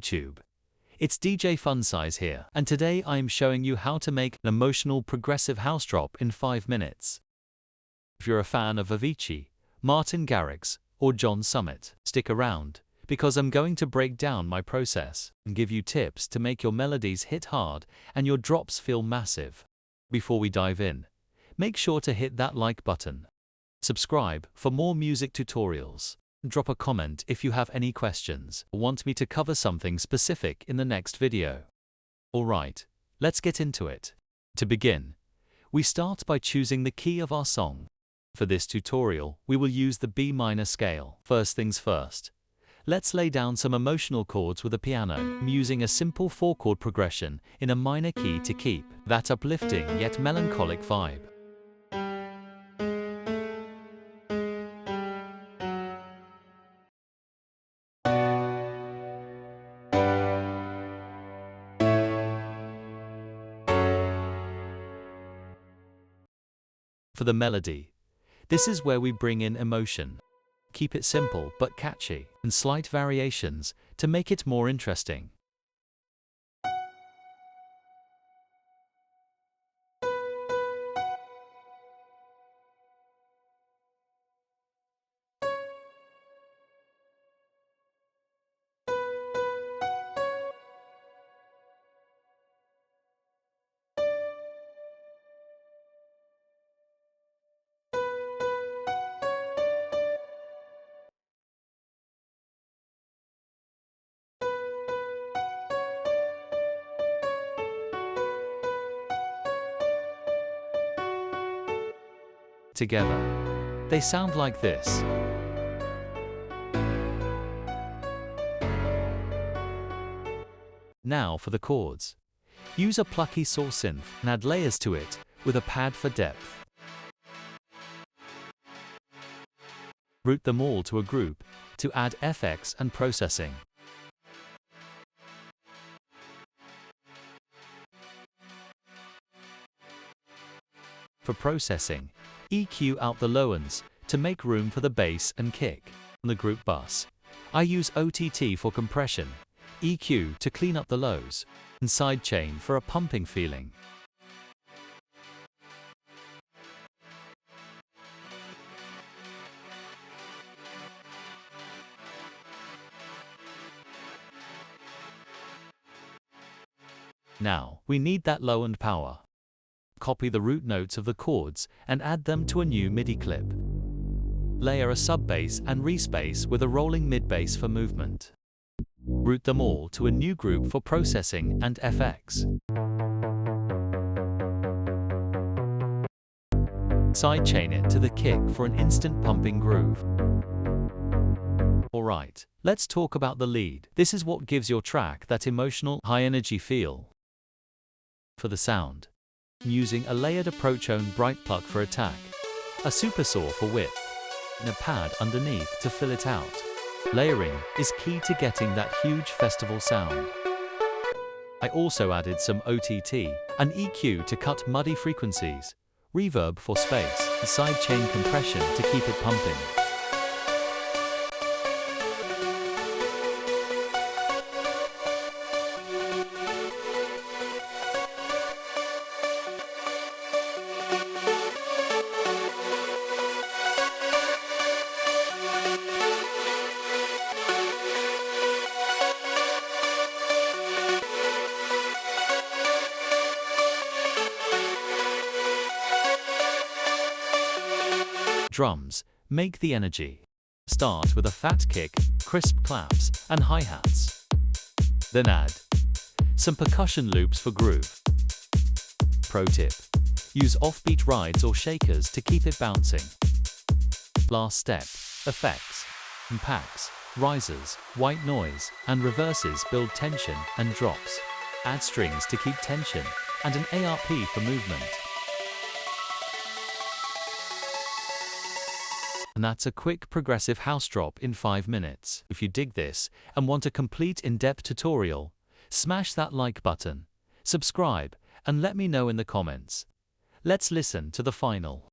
YouTube. It's DJ Funsize here, and today I am showing you how to make an emotional progressive house drop in 5 minutes. If you're a fan of Avicii, Martin Garrix, or John Summit, stick around, because I'm going to break down my process and give you tips to make your melodies hit hard and your drops feel massive. Before we dive in, make sure to hit that like button. Subscribe for more music tutorials. Drop a comment if you have any questions or want me to cover something specific in the next video. Alright, let's get into it. To begin, we start by choosing the key of our song. For this tutorial, we will use the B minor scale. First things first, let's lay down some emotional chords with a piano. I'm using a simple 4-chord progression in a minor key to keep that uplifting yet melancholic vibe. For the melody, this is where we bring in emotion. Keep it simple but catchy, and slight variations to make it more interesting. Together, they sound like this. Now for the chords. Use a plucky saw synth and add layers to it with a pad for depth. Route them all to a group to add FX and processing. For processing, EQ out the low ends to make room for the bass and kick. On the group bus, I use OTT for compression, EQ to clean up the lows, and sidechain for a pumping feeling. Now, we need that low end power. Copy the root notes of the chords and add them to a new MIDI clip. Layer a sub-bass and respace with a rolling mid-bass for movement. Route them all to a new group for processing and FX. Sidechain it to the kick for an instant pumping groove. Alright, let's talk about the lead. This is what gives your track that emotional, high-energy feel. For the sound, I'm using a layered approach-owned bright pluck for attack, a super saw for width, and a pad underneath to fill it out. Layering is key to getting that huge festival sound. I also added some OTT and EQ to cut muddy frequencies, reverb for space, and sidechain compression to keep it pumping. Drums make the energy. Start with a fat kick, crisp claps, and hi-hats. Then add some percussion loops for groove. Pro tip: use offbeat rides or shakers to keep it bouncing. Last step: effects, impacts, risers, white noise, and reverses build tension and drops. Add strings to keep tension, and an ARP for movement. And that's a quick progressive house drop in 5 minutes. If you dig this and want a complete in-depth tutorial, smash that like button, subscribe, and let me know in the comments. Let's listen to the final.